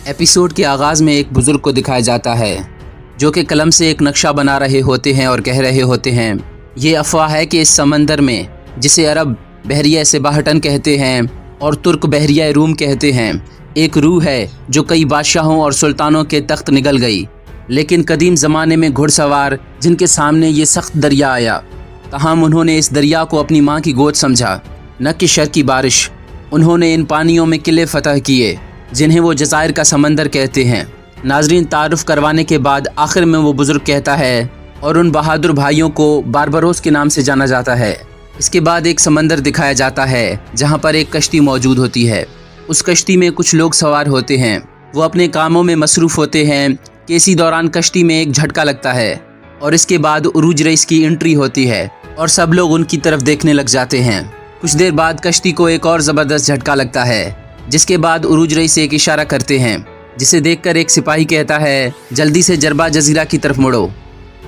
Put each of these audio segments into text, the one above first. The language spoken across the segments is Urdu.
ایپیسوڈ کے آغاز میں ایک بزرگ کو دکھایا جاتا ہے جو کہ قلم سے ایک نقشہ بنا رہے ہوتے ہیں اور کہہ رہے ہوتے ہیں یہ افواہ ہے کہ اس سمندر میں جسے عرب بحریہ سباہٹن کہتے ہیں اور ترک بحریہ روم کہتے ہیں ایک روح ہے جو کئی بادشاہوں اور سلطانوں کے تخت نگل گئی، لیکن قدیم زمانے میں گھڑ سوار جن کے سامنے یہ سخت دریا آیا تاہم انہوں نے اس دریا کو اپنی ماں کی گود سمجھا نہ کہ شر کی بارش۔ انہوں نے ان پانیوں میں قلعے فتح کیے جنہیں وہ جزائر کا سمندر کہتے ہیں۔ ناظرین، تعارف کروانے کے بعد آخر میں وہ بزرگ کہتا ہے اور ان بہادر بھائیوں کو باربروس کے نام سے جانا جاتا ہے۔ اس کے بعد ایک سمندر دکھایا جاتا ہے جہاں پر ایک کشتی موجود ہوتی ہے۔ اس کشتی میں کچھ لوگ سوار ہوتے ہیں، وہ اپنے کاموں میں مصروف ہوتے ہیں کہ اسی دوران کشتی میں ایک جھٹکا لگتا ہے اور اس کے بعد عروج رئیس کی انٹری ہوتی ہے اور سب لوگ ان کی طرف دیکھنے لگ جاتے ہیں۔ کچھ دیر بعد کشتی کو ایک اور زبردست جھٹکا لگتا ہے جس کے بعد عروج رئیس ایک اشارہ کرتے ہیں جسے دیکھ کر ایک سپاہی کہتا ہے جلدی سے جربا جزیرہ کی طرف مڑو۔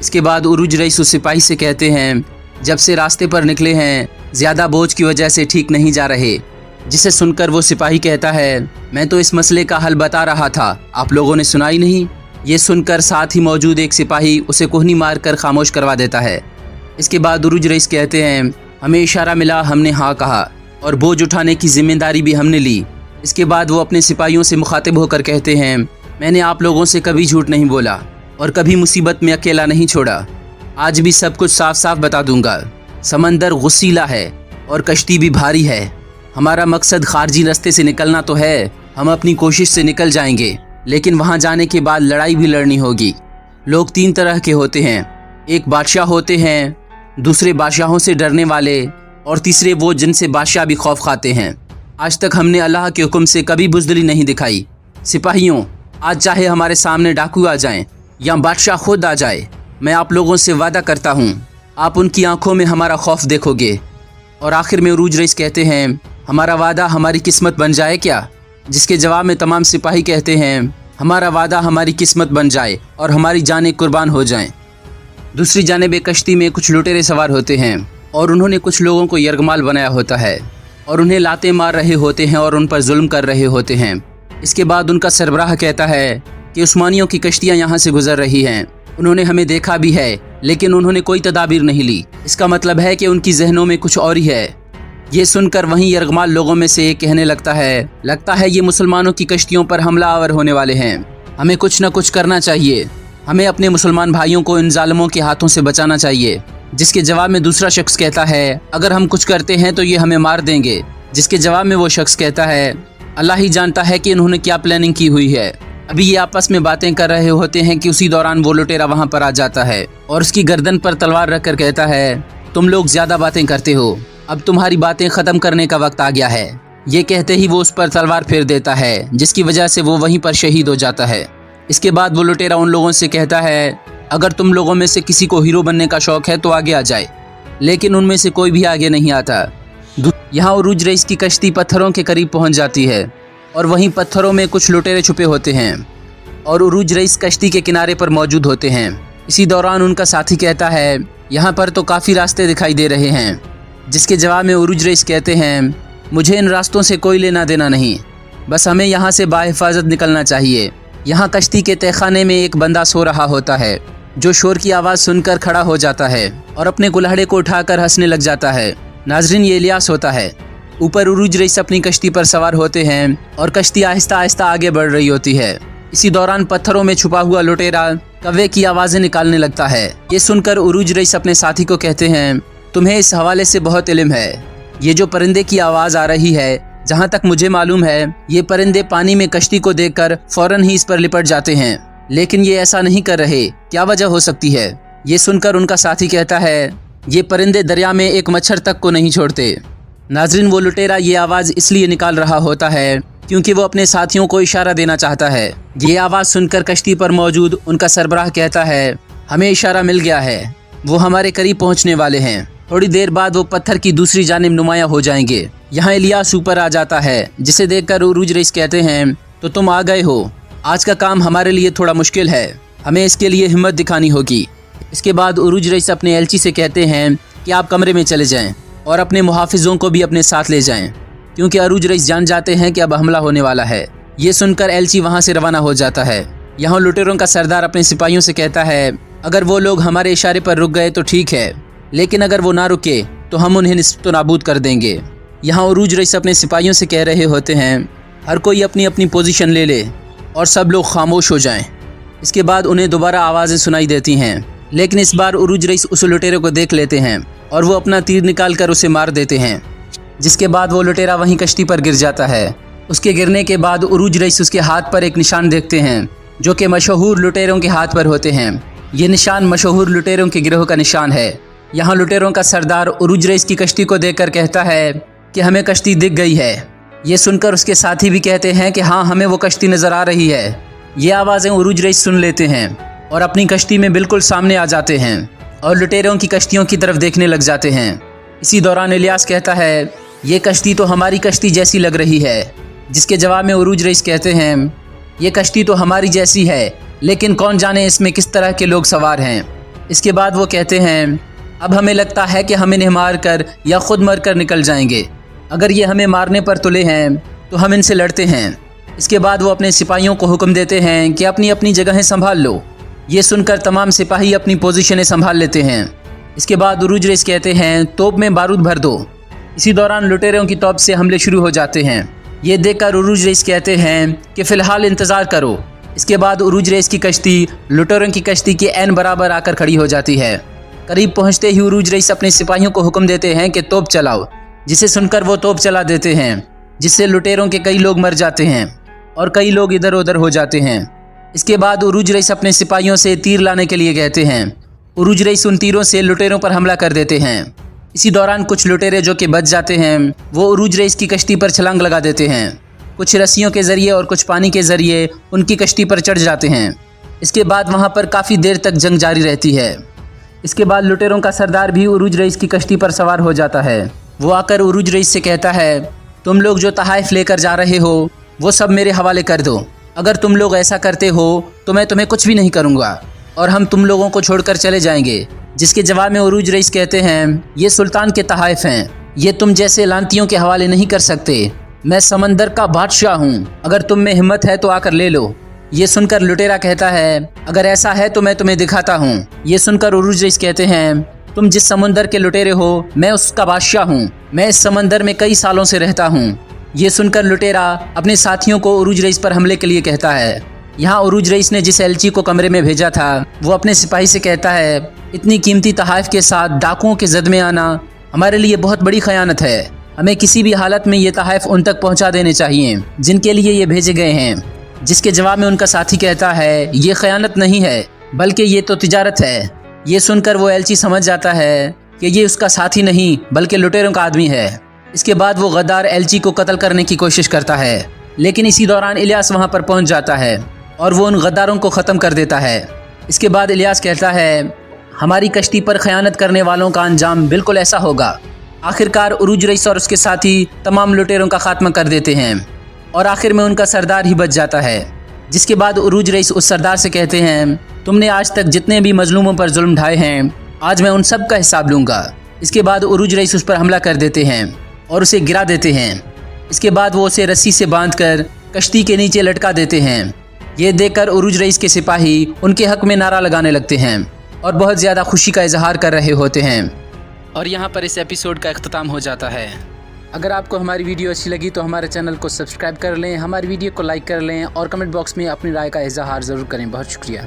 اس کے بعد عروج رئیس اس سپاہی سے کہتے ہیں جب سے راستے پر نکلے ہیں زیادہ بوجھ کی وجہ سے ٹھیک نہیں جا رہے، جسے سن کر وہ سپاہی کہتا ہے میں تو اس مسئلے کا حل بتا رہا تھا، آپ لوگوں نے سنا ہی نہیں۔ یہ سن کر ساتھ ہی موجود ایک سپاہی اسے کوہنی مار کر خاموش کروا دیتا ہے۔ اس کے بعد عروج رئیس کہتے ہیں ہمیں اشارہ ملا، ہم نے ہاں کہا اور بوجھ اٹھانے کی ذمہ داری بھی ہم نے لی۔ اس کے بعد وہ اپنے سپاہیوں سے مخاطب ہو کر کہتے ہیں میں نے آپ لوگوں سے کبھی جھوٹ نہیں بولا اور کبھی مصیبت میں اکیلا نہیں چھوڑا، آج بھی سب کچھ صاف صاف بتا دوں گا۔ سمندر غصیلا ہے اور کشتی بھی بھاری ہے، ہمارا مقصد خارجی راستے سے نکلنا تو ہے، ہم اپنی کوشش سے نکل جائیں گے، لیکن وہاں جانے کے بعد لڑائی بھی لڑنی ہوگی۔ لوگ تین طرح کے ہوتے ہیں، ایک بادشاہ ہوتے ہیں، دوسرے بادشاہوں سے ڈرنے والے اور تیسرے وہ جن سے بادشاہ بھی خوف کھاتے ہیں۔ آج تک ہم نے اللہ کے حکم سے کبھی بزدلی نہیں دکھائی۔ سپاہیوں، آج چاہے ہمارے سامنے ڈاکو آ جائیں یا بادشاہ خود آ جائے، میں آپ لوگوں سے وعدہ کرتا ہوں آپ ان کی آنکھوں میں ہمارا خوف دیکھو گے۔ اور آخر میں عروج رئیس کہتے ہیں ہمارا وعدہ ہماری قسمت بن جائے کیا؟ جس کے جواب میں تمام سپاہی کہتے ہیں ہمارا وعدہ ہماری قسمت بن جائے اور ہماری جانیں قربان ہو جائیں۔ دوسری جانب ایک کشتی میں کچھ لٹیرے سوار ہوتے ہیں اور انہوں نے کچھ لوگوں کو یرغمال بنایا ہوتا ہے اور انہیں لاتیں مار رہے ہوتے ہیں اور ان پر ظلم کر رہے ہوتے ہیں۔ اس کے بعد ان کا سربراہ کہتا ہے کہ عثمانیوں کی کشتیاں یہاں سے گزر رہی ہیں، انہوں نے ہمیں دیکھا بھی ہے لیکن انہوں نے کوئی تدابیر نہیں لی، اس کا مطلب ہے کہ ان کی ذہنوں میں کچھ اور ہی ہے۔ یہ سن کر وہیں یرغمال لوگوں میں سے ایک کہنے لگتا ہے یہ مسلمانوں کی کشتیوں پر حملہ آور ہونے والے ہیں، ہمیں کچھ نہ کچھ کرنا چاہیے، ہمیں اپنے مسلمان بھائیوں کو ان ظالموں کے ہاتھوں سے بچانا چاہیے۔ جس کے جواب میں دوسرا شخص کہتا ہے اگر ہم کچھ کرتے ہیں تو یہ ہمیں مار دیں گے۔ جس کے جواب میں وہ شخص کہتا ہے اللہ ہی جانتا ہے کہ انہوں نے کیا پلاننگ کی ہوئی ہے۔ ابھی یہ آپس میں باتیں کر رہے ہوتے ہیں کہ اسی دوران وہ لٹیرا وہاں پر آ جاتا ہے اور اس کی گردن پر تلوار رکھ کر کہتا ہے تم لوگ زیادہ باتیں کرتے ہو، اب تمہاری باتیں ختم کرنے کا وقت آ گیا ہے۔ یہ کہتے ہی وہ اس پر تلوار پھیر دیتا ہے جس کی وجہ سے وہ وہیں پر شہید ہو جاتا ہے۔ اس کے بعد وہ لٹیرا ان لوگوں سے کہتا ہے اگر تم لوگوں میں سے کسی کو ہیرو بننے کا شوق ہے تو آگے آ جائے، لیکن ان میں سے کوئی بھی آگے نہیں آتا۔ یہاں عروج رئیس کی کشتی پتھروں کے قریب پہنچ جاتی ہے اور وہیں پتھروں میں کچھ لٹیرے چھپے ہوتے ہیں اور عروج رئیس کشتی کے کنارے پر موجود ہوتے ہیں۔ اسی دوران ان کا ساتھی کہتا ہے یہاں پر تو کافی راستے دکھائی دے رہے ہیں۔ جس کے جواب میں عروج رئیس کہتے ہیں مجھے ان راستوں سے کوئی لینا دینا نہیں، بس ہمیں یہاں سے باحفاظت نکلنا چاہیے۔ یہاں کشتی کے تہخانے میں ایک بندہ سو رہا ہوتا ہے جو شور کی آواز سن کر کھڑا ہو جاتا ہے اور اپنے کلہڑے کو اٹھا کر ہنسنے لگ جاتا ہے۔ ناظرین، یہ الیاس ہوتا ہے۔ اوپر عروج رئیس اپنی کشتی پر سوار ہوتے ہیں اور کشتی آہستہ آہستہ آگے بڑھ رہی ہوتی ہے۔ اسی دوران پتھروں میں چھپا ہوا لٹیرا کوے کی آوازیں نکالنے لگتا ہے۔ یہ سن کر عروج رئیس اپنے ساتھی کو کہتے ہیں تمہیں اس حوالے سے بہت علم ہے، یہ جو پرندے کی آواز آ رہی ہے جہاں تک مجھے معلوم ہے یہ پرندے پانی میں کشتی کو دیکھ کر فوراً ہی اس پر لپٹ جاتے ہیں، لیکن یہ ایسا نہیں کر رہے، کیا وجہ ہو سکتی ہے؟ یہ سن کر ان کا ساتھی کہتا ہے یہ پرندے دریا میں ایک مچھر تک کو نہیں چھوڑتے۔ ناظرین، وہ لٹیرا یہ آواز اس لیے نکال رہا ہوتا ہے کیونکہ وہ اپنے ساتھیوں کو اشارہ دینا چاہتا ہے۔ یہ آواز سن کر کشتی پر موجود ان کا سربراہ کہتا ہے ہمیں اشارہ مل گیا ہے، وہ ہمارے قریب پہنچنے والے ہیں، تھوڑی دیر بعد وہ پتھر کی دوسری جانب نمایاں ہو جائیں گے۔ یہاں الیاس اوپر آ جاتا ہے جسے دیکھ کر عروج رئیس کہتے ہیں تو تم آ گئے ہو، آج کا کام ہمارے لیے تھوڑا مشکل ہے، ہمیں اس کے لیے ہمت دکھانی ہوگی۔ اس کے بعد عروج رئیس اپنے ایلچی سے کہتے ہیں کہ آپ کمرے میں چلے جائیں اور اپنے محافظوں کو بھی اپنے ساتھ لے جائیں کیونکہ عروج رئیس جان جاتے ہیں کہ اب حملہ ہونے والا ہے۔ یہ سن کر ایلچی وہاں سے روانہ ہو جاتا ہے۔ یہاں لٹیروں کا سردار اپنے سپاہیوں سے کہتا ہے اگر وہ لوگ ہمارے اشارے پر رک گئے تو ٹھیک ہے، لیکن اگر وہ نہ رکے تو ہم انہیں نصف نابود کر دیں گے۔ یہاں عروج رئیس اپنے سپاہیوں سے کہہ رہے ہوتے ہیں ہر کوئی اپنی اپنی پوزیشن لے لے اور سب لوگ خاموش ہو جائیں۔ اس کے بعد انہیں دوبارہ آوازیں سنائی دیتی ہیں، لیکن اس بار عروج رئیس اس لٹیرے کو دیکھ لیتے ہیں اور وہ اپنا تیر نکال کر اسے مار دیتے ہیں، جس کے بعد وہ لٹیرا وہیں کشتی پر گر جاتا ہے۔ اس کے گرنے کے بعد عروج رئیس اس کے ہاتھ پر ایک نشان دیکھتے ہیں جو کہ مشہور لٹیروں کے ہاتھ پر ہوتے ہیں۔ یہ نشان مشہور لٹیروں کے گروہ کا نشان ہے۔ یہاں لٹیروں کا سردار عروج رئیس کی کشتی کو دیکھ کر کہتا ہے کہ ہمیں کشتی دکھ گئی ہے۔ یہ سن کر اس کے ساتھی بھی کہتے ہیں کہ ہاں ہمیں وہ کشتی نظر آ رہی ہے۔ یہ آوازیں عروج رئیس سن لیتے ہیں اور اپنی کشتی میں بالکل سامنے آ جاتے ہیں اور لٹیروں کی کشتیوں کی طرف دیکھنے لگ جاتے ہیں۔ اسی دوران الیاس کہتا ہے یہ کشتی تو ہماری کشتی جیسی لگ رہی ہے، جس کے جواب میں عروج رئیس کہتے ہیں یہ کشتی تو ہماری جیسی ہے، لیکن کون جانے اس میں کس طرح کے لوگ سوار ہیں۔ اس کے بعد وہ کہتے ہیں اب ہمیں لگتا ہے کہ ہم انہیں مار کر یا خود مر کر نکل جائیں گے۔ اگر یہ ہمیں مارنے پر تلے ہیں تو ہم ان سے لڑتے ہیں۔ اس کے بعد وہ اپنے سپاہیوں کو حکم دیتے ہیں کہ اپنی اپنی جگہیں سنبھال لو۔ یہ سن کر تمام سپاہی اپنی پوزیشنیں سنبھال لیتے ہیں۔ اس کے بعد عروج رئیس کہتے ہیں توپ میں بارود بھر دو۔ اسی دوران لٹیروں کی توپ سے حملے شروع ہو جاتے ہیں۔ یہ دیکھ کر عروج رئیس کہتے ہیں کہ فی الحال انتظار کرو۔ اس کے بعد عروج رئیس کی کشتی لٹیروں کی کشتی کے عین برابر آ کر کھڑی ہو جاتی ہے۔ قریب پہنچتے ہی عروج رئیس اپنے سپاہیوں کو حکم دیتے ہیں کہ توپ چلاؤ، جسے سن کر وہ توپ چلا دیتے ہیں، جس سے لٹیروں کے کئی لوگ مر جاتے ہیں اور کئی لوگ ادھر ادھر ہو جاتے ہیں۔ اس کے بعد عروج رئیس اپنے سپاہیوں سے تیر لانے کے لیے کہتے ہیں۔ عروج رئیس ان تیروں سے لٹیروں پر حملہ کر دیتے ہیں۔ اسی دوران کچھ لٹیرے جو کہ بچ جاتے ہیں وہ عروج رئیس کی کشتی پر چھلانگ لگا دیتے ہیں۔ کچھ رسیوں کے ذریعے اور کچھ پانی کے ذریعے ان کی کشتی پر چڑھ جاتے ہیں۔ اس کے بعد وہاں پر کافی دیر تک جنگ جاری رہتی ہے۔ اس کے بعد لٹیروں کا سردار بھی عروج رئیس کی کشتی پر سوار ہو جاتا ہے۔ وہ آ کر عروج رئیس سے کہتا ہے تم لوگ جو تحائف لے کر جا رہے ہو وہ سب میرے حوالے کر دو۔ اگر تم لوگ ایسا کرتے ہو تو میں تمہیں کچھ بھی نہیں کروں گا اور ہم تم لوگوں کو چھوڑ کر چلے جائیں گے۔ جس کے جواب میں عروج رئیس کہتے ہیں یہ سلطان کے تحائف ہیں، یہ تم جیسے لانتیوں کے حوالے نہیں کر سکتے۔ میں سمندر کا بادشاہ ہوں، اگر تم میں ہمت ہے تو آ کر لے لو۔ یہ سن کر لٹیرا کہتا ہے اگر ایسا ہے تو میں تمہیں دکھاتا ہوں۔ یہ سن کر عروج رئیس کہتے ہیں تم جس سمندر کے لٹیرے ہو میں اس کا بادشاہ ہوں، میں اس سمندر میں کئی سالوں سے رہتا ہوں۔ یہ سن کر لٹیرا اپنے ساتھیوں کو عروج رئیس پر حملے کے لیے کہتا ہے۔ یہاں عروج رئیس نے جس ایلچی کو کمرے میں بھیجا تھا وہ اپنے سپاہی سے کہتا ہے اتنی قیمتی تحائف کے ساتھ ڈاکوؤں کے زد میں آنا ہمارے لیے بہت بڑی خیانت ہے۔ ہمیں کسی بھی حالت میں یہ تحائف ان تک پہنچا دینے چاہیے جن کے لیے یہ بھیجے گئے ہیں۔ جس کے جواب میں ان کا ساتھی کہتا ہے یہ خیانت نہیں ہے بلکہ یہ تو تجارت ہے۔ یہ سن کر وہ ایلچی سمجھ جاتا ہے کہ یہ اس کا ساتھی نہیں بلکہ لٹیروں کا آدمی ہے۔ اس کے بعد وہ غدار ایلچی کو قتل کرنے کی کوشش کرتا ہے، لیکن اسی دوران الیاس وہاں پر پہنچ جاتا ہے اور وہ ان غداروں کو ختم کر دیتا ہے۔ اس کے بعد الیاس کہتا ہے ہماری کشتی پر خیانت کرنے والوں کا انجام بالکل ایسا ہوگا۔ آخرکار عروج رئیس اور اس کے ساتھی تمام لٹیروں کا خاتمہ کر دیتے ہیں اور آخر میں ان کا سردار ہی بچ جاتا ہے۔ جس کے بعد عروج رئیس اس سردار سے کہتے ہیں تم نے آج تک جتنے بھی مظلوموں پر ظلم ڈھائے ہیں آج میں ان سب کا حساب لوں گا۔ اس کے بعد عروج رئیس اس پر حملہ کر دیتے ہیں اور اسے گرا دیتے ہیں۔ اس کے بعد وہ اسے رسی سے باندھ کر کشتی کے نیچے لٹکا دیتے ہیں۔ یہ دیکھ کر عروج رئیس کے سپاہی ان کے حق میں نعرہ لگانے لگتے ہیں اور بہت زیادہ خوشی کا اظہار کر رہے ہوتے ہیں۔ اور یہاں پر اس ایپیسوڈ کا اختتام ہو جاتا ہے۔ اگر آپ کو ہماری ویڈیو اچھی لگی تو ہمارے چینل کو سبسکرائب کر لیں، ہماری ویڈیو کو لائک کر لیں اور کمنٹ باکس میں اپنی رائے کا اظہار ضرور کریں۔ بہت شکریہ۔